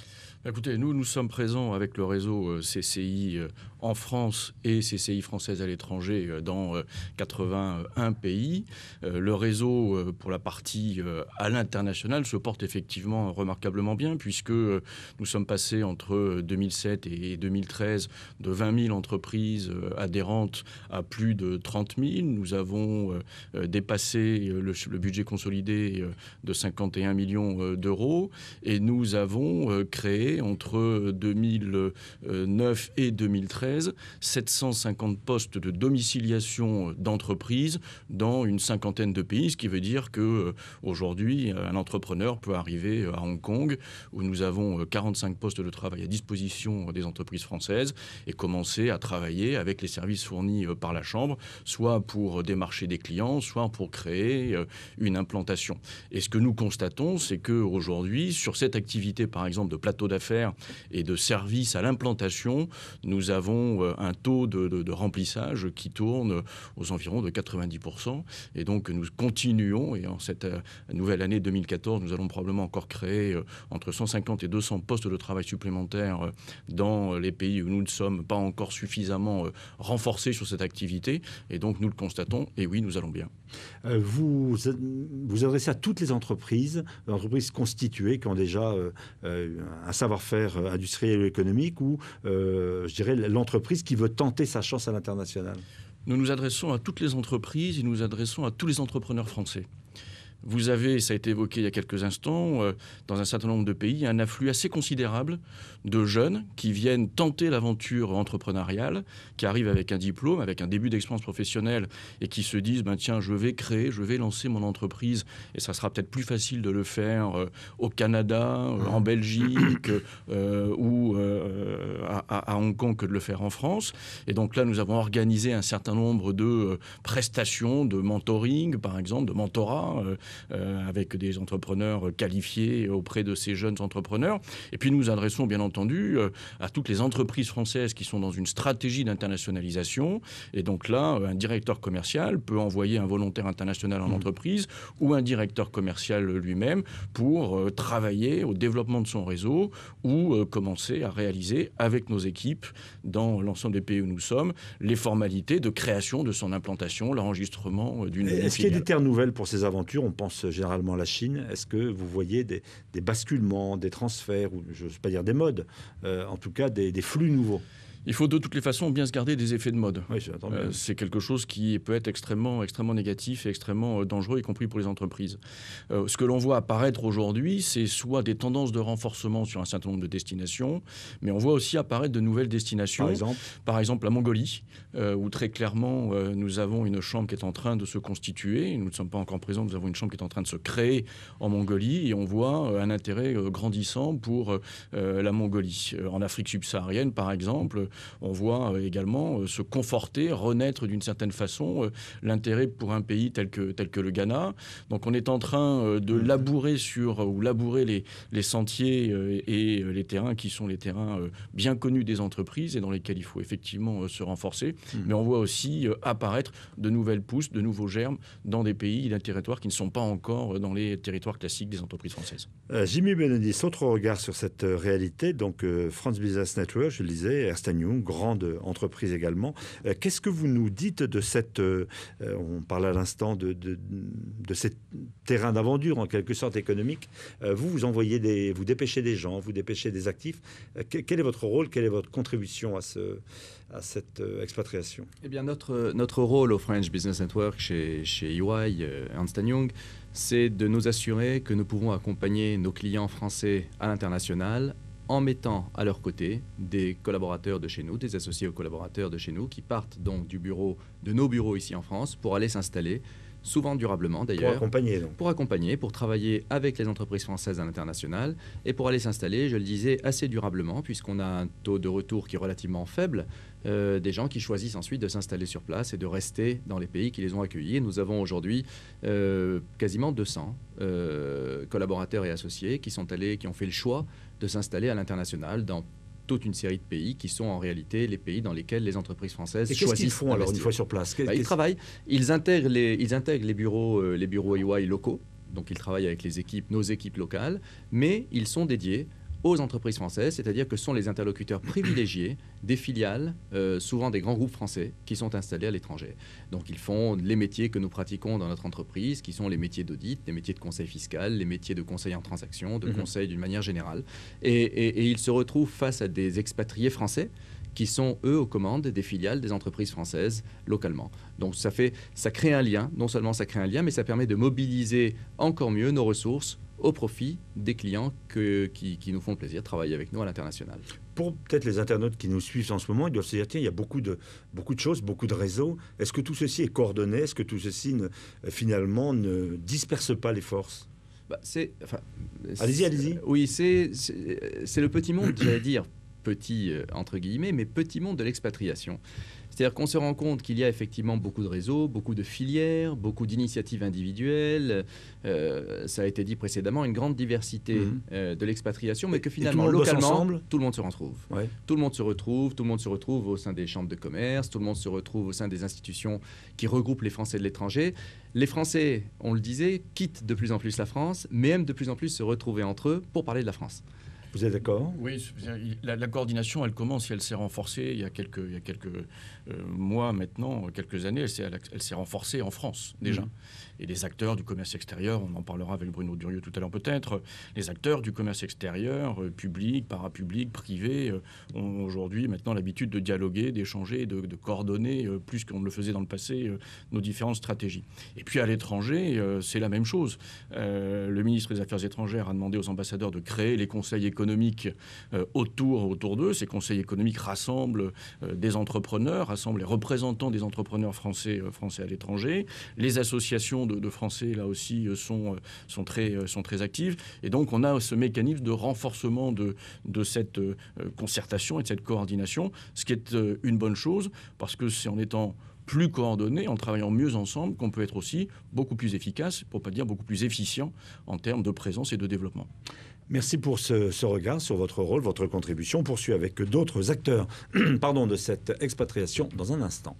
Écoutez, nous sommes présents avec le réseau CCI en France et CCI française à l'étranger dans 81 pays. Le réseau, pour la partie à l'international, se porte effectivement remarquablement bien, puisque nous sommes passés entre 2007 et 2013 de 20 000 entreprises adhérentes à plus de 30 000. Nous avons dépassé le budget consolidé de 51 millions d'euros et nous avons créé entre 2009 et 2013 750 postes de domiciliation d'entreprises dans une cinquantaine de pays, ce qui veut dire qu'aujourd'hui, un entrepreneur peut arriver à Hong Kong, où nous avons 45 postes de travail à disposition des entreprises françaises, et commencer à travailler avec les services fournis par la Chambre, soit pour démarcher des clients, soit pour créer une implantation. Et ce que nous constatons, c'est qu'aujourd'hui, sur cette activité, par exemple, de plateau d'affaires et de services à l'implantation, nous avons un taux de remplissage qui tourne aux environs de 90%. Et donc, nous continuons. Et en cette nouvelle année 2014, nous allons probablement encore créer entre 150 et 200 postes de travail supplémentaires dans les pays où nous ne sommes pas encore suffisamment renforcés sur cette activité. Et donc, nous le constatons. Et oui, nous allons bien. Vous adressez à toutes les entreprises constituées qui ont déjà un savoir-faire industriel ou économique, ou je dirais l'entreprise qui veut tenter sa chance à l'international? Nous nous adressons à toutes les entreprises et nous nous adressons à tous les entrepreneurs français. Vous avez, ça a été évoqué il y a quelques instants, dans un certain nombre de pays, un afflux assez considérable de jeunes qui viennent tenter l'aventure entrepreneuriale, qui arrivent avec un diplôme, avec un début d'expérience professionnelle et qui se disent tiens, je vais lancer mon entreprise et ça sera peut-être plus facile de le faire au Canada, en Belgique ou à Hong Kong que de le faire en France. Et donc là, nous avons organisé un certain nombre de prestations, de mentoring, par exemple, de mentorat, avec des entrepreneurs qualifiés auprès de ces jeunes entrepreneurs. Et puis nous adressons bien entendu à toutes les entreprises françaises qui sont dans une stratégie d'internationalisation. Et donc là, un directeur commercial peut envoyer un volontaire international en entreprise ou un directeur commercial lui-même pour travailler au développement de son réseau ou commencer à réaliser avec nos équipes dans l'ensemble des pays où nous sommes les formalités de création de son implantation, l'enregistrement d'une filiale. Est-ce qu'il y a des terres nouvelles pour ces aventures ? On pense généralement à la Chine. Est-ce que vous voyez des basculements, des transferts, ou je n'ose pas dire des modes, en tout cas des flux nouveaux ? Il faut de toutes les façons bien se garder des effets de mode. Oui, c'est quelque chose qui peut être extrêmement négatif et extrêmement dangereux, y compris pour les entreprises. Ce que l'on voit apparaître aujourd'hui, c'est soit des tendances de renforcement sur un certain nombre de destinations, mais on voit aussi apparaître de nouvelles destinations. Par exemple la Mongolie, où très clairement, nous avons une chambre qui est en train de se constituer. Nous ne sommes pas encore présents, nous avons une chambre qui est en train de se créer en Mongolie, et on voit un intérêt grandissant pour la Mongolie. En Afrique subsaharienne, par exemple, on voit également se conforter, renaître d'une certaine façon l'intérêt pour un pays tel que le Ghana. Donc on est en train de labourer les sentiers et les terrains qui sont les terrains bien connus des entreprises et dans lesquels il faut effectivement se renforcer. Mais on voit aussi apparaître de nouvelles pousses, de nouveaux germes dans des pays, des territoires qui ne sont pas encore dans les territoires classiques des entreprises françaises. Jimmy Benedis, autre regard sur cette réalité. Donc France Business Network, je le disais, Ernst & Young, grande entreprise également. Qu'est-ce que vous nous dites de cette... on parlait à l'instant de ces terrains d'aventure, en quelque sorte économique. Vous envoyez vous dépêchez des gens, vous dépêchez des actifs. Quel est votre rôle, quelle est votre contribution à cette expatriation? Eh bien, notre rôle au French Business Network chez EY, Ernst & Young, c'est de nous assurer que nous pouvons accompagner nos clients français à l'international en mettant à leur côté des collaborateurs de chez nous, des associés aux collaborateurs de chez nous, qui partent donc de nos bureaux ici en France pour aller s'installer, souvent durablement d'ailleurs. Pour accompagner, pour travailler avec les entreprises françaises à l'international et pour aller s'installer, je le disais, assez durablement, puisqu'on a un taux de retour qui est relativement faible, des gens qui choisissent ensuite de s'installer sur place et de rester dans les pays qui les ont accueillis. Nous avons aujourd'hui quasiment 200 collaborateurs et associés qui ont fait le choix de s'installer à l'international dans toute une série de pays qui sont en réalité les pays dans lesquels les entreprises françaises choisissent. Et qu'est-ce qu'ils font alors une fois sur place? Ils travaillent, ils intègrent les bureaux EY locaux, donc ils travaillent avec nos équipes locales, mais ils sont dédiés aux entreprises françaises, c'est-à-dire que ce sont les interlocuteurs privilégiés des filiales, souvent des grands groupes français, qui sont installés à l'étranger. Donc ils font les métiers que nous pratiquons dans notre entreprise, qui sont les métiers d'audit, les métiers de conseil fiscal, les métiers de conseil en transactions, de conseil d'une manière générale. Et ils se retrouvent face à des expatriés français qui sont, eux, aux commandes des filiales des entreprises françaises localement. Donc ça crée un lien, non seulement ça crée un lien, mais ça permet de mobiliser encore mieux nos ressources au profit des clients qui nous font le plaisir de travailler avec nous à l'international. Pour peut-être les internautes qui nous suivent en ce moment, ils doivent se dire, tiens, il y a beaucoup de choses, beaucoup de réseaux. Est-ce que tout ceci est coordonné? Est-ce que tout ceci, finalement, ne disperse pas les forces? Allez-y. Oui, c'est le petit monde, j'allais dire, petit entre guillemets, mais petit monde de l'expatriation. C'est-à-dire qu'on se rend compte qu'il y a effectivement beaucoup de réseaux, beaucoup de filières, beaucoup d'initiatives individuelles. Ça a été dit précédemment, une grande diversité de l'expatriation, mais que finalement, localement, tout le monde se retrouve. Ouais. Tout le monde se retrouve au sein des chambres de commerce, tout le monde se retrouve au sein des institutions qui regroupent les Français de l'étranger. Les Français, on le disait, quittent de plus en plus la France, mais aiment de plus en plus se retrouver entre eux pour parler de la France. Vous êtes d'accord? Oui, la coordination, elle commence et elle s'est renforcée il y a quelques mois maintenant, quelques années, elle s'est renforcée en France déjà. et des acteurs du commerce extérieur, on en parlera avec Bruno Durieux tout à l'heure peut-être, les acteurs du commerce extérieur, public, parapublic, privé, ont aujourd'hui maintenant l'habitude de dialoguer, d'échanger, de coordonner plus qu'on ne le faisait dans le passé nos différentes stratégies. Et puis à l'étranger, c'est la même chose. Le ministre des Affaires étrangères a demandé aux ambassadeurs de créer les conseils économiques autour d'eux. Ces conseils économiques rassemblent des entrepreneurs, rassemblent les représentants des entrepreneurs français à l'étranger. Les associations de Français, là aussi, sont très actives. Et donc, on a ce mécanisme de renforcement de cette concertation et de cette coordination, ce qui est une bonne chose, parce que c'est en étant plus coordonnés, en travaillant mieux ensemble, qu'on peut être aussi beaucoup plus efficace, pour ne pas dire beaucoup plus efficient en termes de présence et de développement. Merci pour ce regard sur votre rôle, votre contribution. On poursuit avec d'autres acteurs de cette expatriation dans un instant.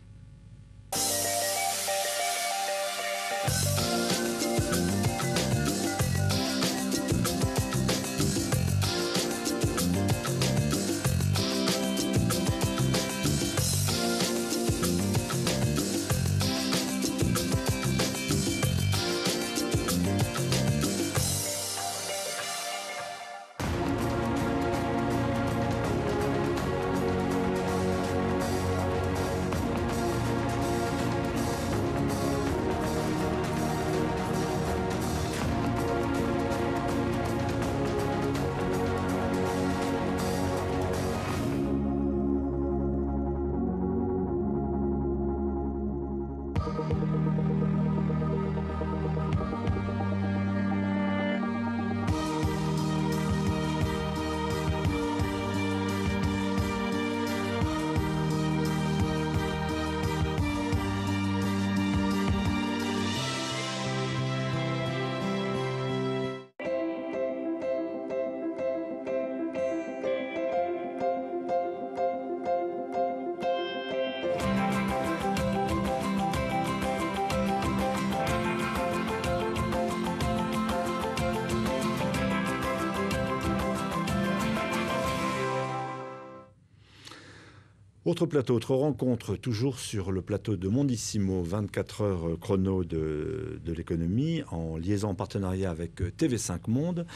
Autre plateau, autre rencontre, toujours sur le plateau de Mondissimo, 24 heures chrono de l'économie, en liaison, en partenariat avec TV5 Monde.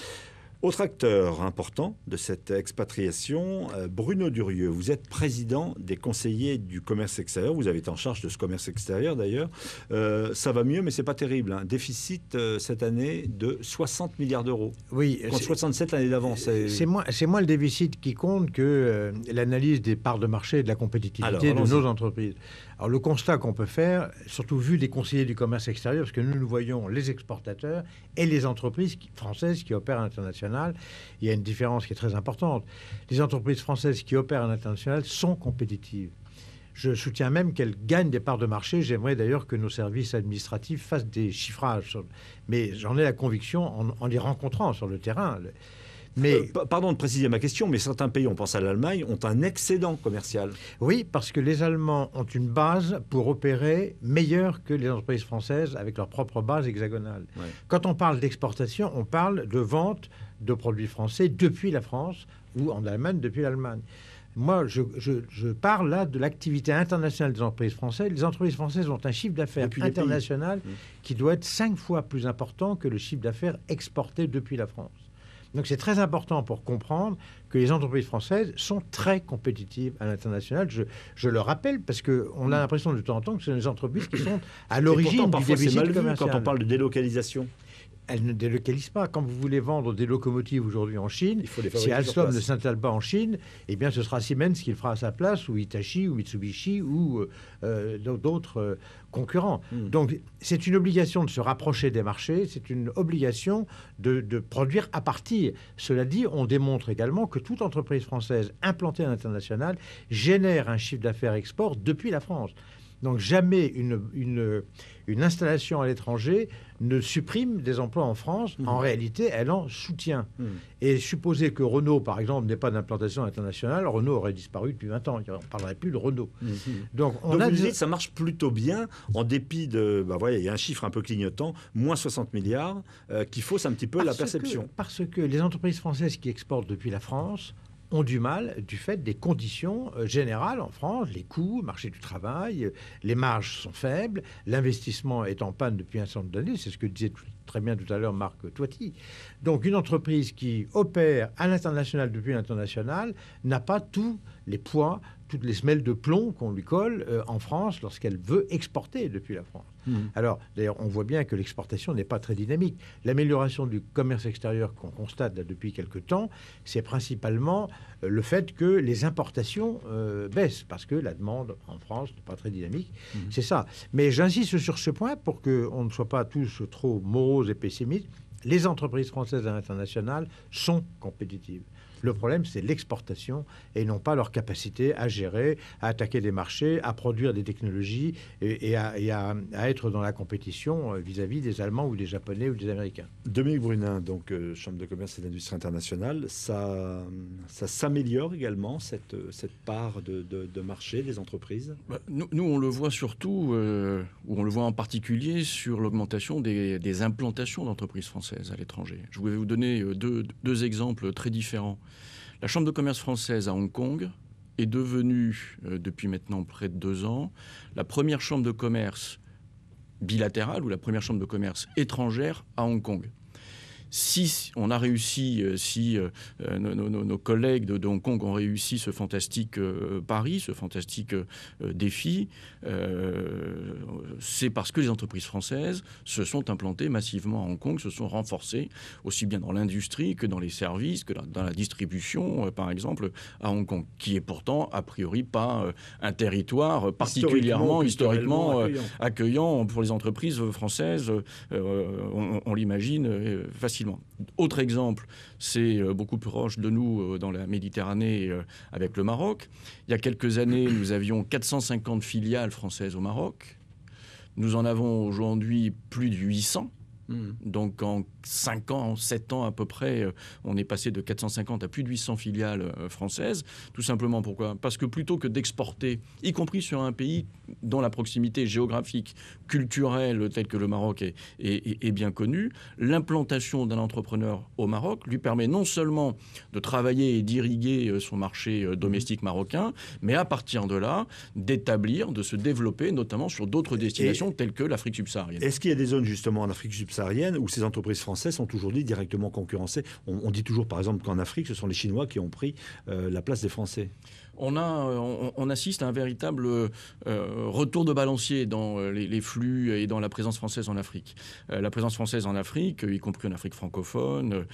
Autre acteur important de cette expatriation, Bruno Durieux. Vous êtes président des conseillers du commerce extérieur. Vous avez été en charge de ce commerce extérieur d'ailleurs. Ça va mieux, mais c'est pas terrible. Déficit cette année de 60 milliards d'euros. Oui, contre 67 l'année d'avant. C'est moins le déficit qui compte que l'analyse des parts de marché et de la compétitivité de nos entreprises. Alors le constat qu'on peut faire, surtout vu des conseillers du commerce extérieur, parce que nous voyons les exportateurs et les entreprises françaises qui opèrent à l'international, il y a une différence qui est très importante. Les entreprises françaises qui opèrent à l'international sont compétitives. Je soutiens même qu'elles gagnent des parts de marché. J'aimerais d'ailleurs que nos services administratifs fassent des chiffrages. Mais j'en ai la conviction en les rencontrant sur le terrain. Mais, pardon de préciser ma question, mais certains pays, on pense à l'Allemagne, ont un excédent commercial. Oui, parce que les Allemands ont une base pour opérer meilleure que les entreprises françaises avec leur propre base hexagonale. Ouais. Quand on parle d'exportation, on parle de vente de produits français depuis la France ou en Allemagne depuis l'Allemagne. Moi, je parle là de l'activité internationale des entreprises françaises. Les entreprises françaises ont un chiffre d'affaires international qui doit être 5 fois plus important que le chiffre d'affaires exporté depuis la France. Donc c'est très important pour comprendre que les entreprises françaises sont très compétitives à l'international. Je le rappelle parce qu'on a l'impression de temps en temps que ce sont les entreprises qui sont à l'origine du déficit commercial. Quand on parle de délocalisation. Elles ne délocalisent pas. Quand vous voulez vendre des locomotives aujourd'hui en Chine, si Alstom ne s'installe pas en Chine, eh bien ce sera Siemens qui le fera à sa place, ou Hitachi, ou Mitsubishi, ou d'autres concurrents. Donc c'est une obligation de se rapprocher des marchés, c'est une obligation de produire à partir. Cela dit, on démontre également que toute entreprise française implantée à l'international génère un chiffre d'affaires export depuis la France. Donc jamais une installation à l'étranger ne supprime des emplois en France. En réalité, elle en soutient. Et supposer que Renault, par exemple, n'ait pas d'implantation internationale, Renault aurait disparu depuis 20 ans. On ne parlerait plus de Renault. Donc vous dites que ça marche plutôt bien, en dépit de... il y a un chiffre un peu clignotant, moins 60 milliards, qui fausse un petit peu la perception. Parce que les entreprises françaises qui exportent depuis la France ont du mal du fait des conditions générales en France, les coûts, le marché du travail, les marges sont faibles, l'investissement est en panne depuis un certain nombre d'années, c'est ce que disait très bien tout à l'heure Marc Toiti. Donc une entreprise qui opère à l'international depuis l'international n'a pas tous les poids, toutes les semelles de plomb qu'on lui colle en France lorsqu'elle veut exporter depuis la France. Alors, d'ailleurs, on voit bien que l'exportation n'est pas très dynamique. L'amélioration du commerce extérieur qu'on constate là, depuis quelque temps, c'est principalement le fait que les importations baissent, parce que la demande en France n'est pas très dynamique. C'est ça. Mais j'insiste sur ce point pour qu'on ne soit pas tous trop moroses et pessimistes. Les entreprises françaises à l'international sont compétitives. Le problème, c'est l'exportation et non pas leur capacité à gérer, à attaquer des marchés, à produire des technologies et à être dans la compétition vis-à-vis des Allemands ou des Japonais ou des Américains. Dominique Brunin, donc Chambre de commerce et d'industrie internationale, ça s'améliore également, cette part de marché des entreprises? Nous, on le voit surtout, ou on le voit en particulier sur l'augmentation des implantations d'entreprises françaises à l'étranger. Je vais vous donner deux exemples très différents. La Chambre de commerce française à Hong Kong est devenue, depuis maintenant près de 2 ans, la première chambre de commerce bilatérale ou la première chambre de commerce étrangère à Hong Kong. Si on a réussi, nos collègues de Hong Kong ont réussi ce fantastique pari, ce fantastique défi, c'est parce que les entreprises françaises se sont implantées massivement à Hong Kong, se sont renforcées aussi bien dans l'industrie que dans les services, que dans la distribution, par exemple, à Hong Kong, qui est pourtant, a priori, pas un territoire particulièrement historiquement accueillant pour les entreprises françaises, on l'imagine facilement. Autre exemple, c'est beaucoup plus proche de nous dans la Méditerranée avec le Maroc. Il y a quelques années, nous avions 450 filiales françaises au Maroc. Nous en avons aujourd'hui plus de 800. Donc en 5 ans, 7 ans à peu près, on est passé de 450 à plus de 800 filiales françaises. Tout simplement pourquoi ? Parce que plutôt que d'exporter, y compris sur un pays dont la proximité géographique, culturelle, telle que le Maroc est bien connue, l'implantation d'un entrepreneur au Maroc lui permet non seulement de travailler et d'irriguer son marché domestique marocain, mais à partir de là, d'établir, de se développer, notamment sur d'autres destinations telles que l'Afrique subsaharienne. Est-ce qu'il y a des zones justement en Afrique subsaharienne où ces entreprises françaises sont aujourd'hui directement concurrencées? On dit toujours, par exemple, qu'en Afrique, ce sont les Chinois qui ont pris la place des Français. On assiste à un véritable retour de balancier dans les flux et dans la présence française en Afrique. La présence française en Afrique, y compris en Afrique francophone,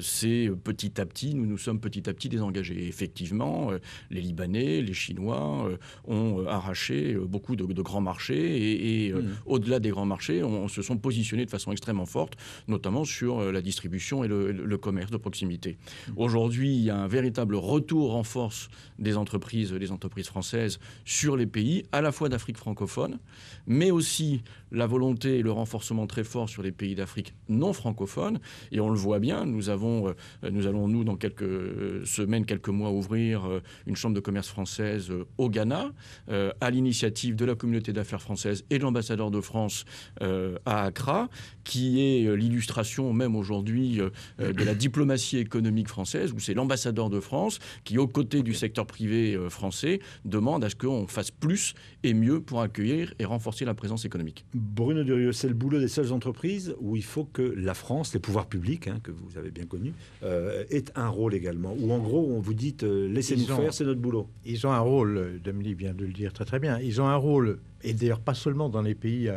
c'est petit à petit, nous sommes petit à petit désengagés. Et effectivement, les Libanais, les Chinois ont arraché beaucoup de grands marchés et au-delà des grands marchés, on se sont positionnés de façon extrêmement forte, notamment sur la distribution et le commerce de proximité. Aujourd'hui, il y a un véritable retour en force des entreprises françaises sur les pays, à la fois d'Afrique francophone, mais aussi la volonté et le renforcement très fort sur les pays d'Afrique non francophones. Et on le voit bien, nous allons, dans quelques semaines, quelques mois, ouvrir une chambre de commerce française au Ghana, à l'initiative de la communauté d'affaires française et de l'ambassadeur de France à Accra, qui est l'illustration même aujourd'hui de la diplomatie économique française, où c'est l'ambassadeur de France qui, aux côtés du secteur privé français, demande à ce qu'on fasse plus et mieux pour accueillir et renforcer la présence économique. Bruno Durieux, c'est le boulot des seules entreprises où il faut que la France, les pouvoirs publics, que vous avez bien connus, aient un rôle également. Où en gros, on vous dit laissez-nous faire, c'est notre boulot. Ils ont un rôle, Dominique vient de le dire très très bien, ils ont un rôle, et d'ailleurs pas seulement dans les pays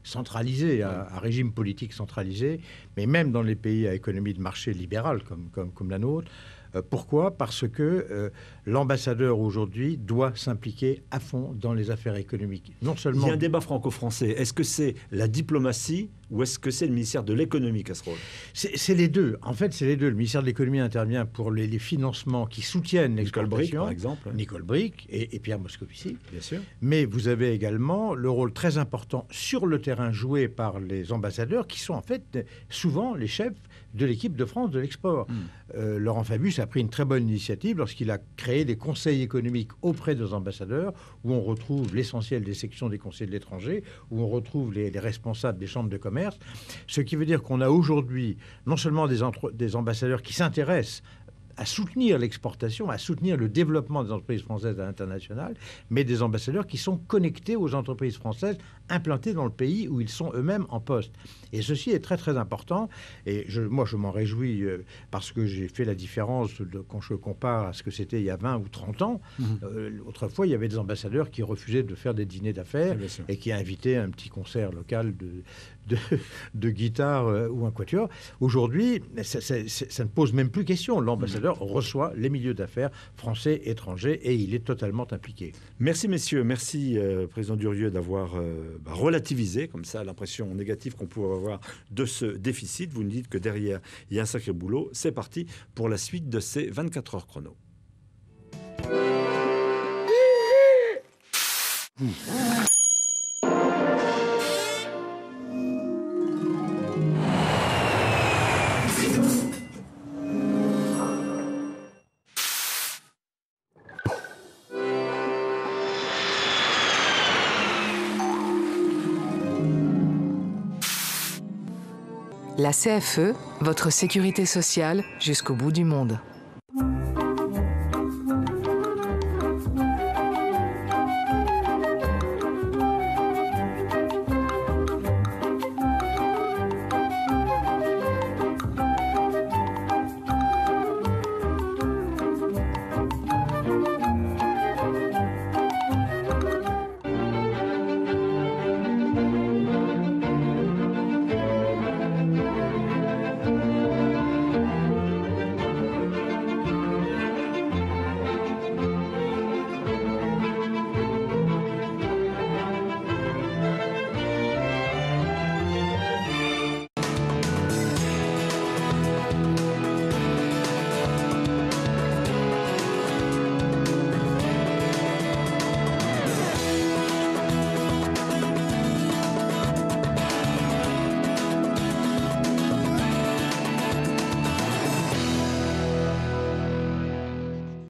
centralisés, à régime politique centralisé, mais même dans les pays à économie de marché libérale comme la nôtre. Pourquoi ? Parce que l'ambassadeur aujourd'hui doit s'impliquer à fond dans les affaires économiques. Non seulement... Il y a un débat franco-français. Est-ce que c'est la diplomatie ou est-ce que c'est le ministère de l'économie qui a ce rôle ? C'est les deux. En fait, c'est les deux. Le ministère de l'économie intervient pour les financements qui soutiennent l'exportation. Nicole Bricq, par exemple. Nicole Bricq et Pierre Moscovici. Bien sûr. Mais vous avez également le rôle très important sur le terrain joué par les ambassadeurs qui sont en fait souvent les chefs de l'équipe de France de l'export. Laurent Fabius a pris une très bonne initiative lorsqu'il a créé des conseils économiques auprès des ambassadeurs où on retrouve l'essentiel des sections des conseils de l'étranger, où on retrouve les responsables des chambres de commerce. Ce qui veut dire qu'on a aujourd'hui non seulement des ambassadeurs qui s'intéressent à soutenir l'exportation, à soutenir le développement des entreprises françaises à l'international, mais des ambassadeurs qui sont connectés aux entreprises françaises implantées dans le pays où ils sont eux-mêmes en poste. Et ceci est très très important. Et moi, je m'en réjouis parce que j'ai fait la différence quand je compare à ce que c'était il y a 20 ou 30 ans. Autrefois, il y avait des ambassadeurs qui refusaient de faire des dîners d'affaires et qui invitaient un petit concert local de guitare ou un quatuor. Aujourd'hui, ça ne pose même plus question. L'ambassadeur reçoit les milieux d'affaires français, étrangers, et il est totalement impliqué. Merci messieurs, merci président Durieux d'avoir relativisé comme ça l'impression négative qu'on pouvait avoir de ce déficit. Vous nous dites que derrière, il y a un sacré boulot. C'est parti pour la suite de ces 24 heures chrono. La CFE, votre sécurité sociale jusqu'au bout du monde.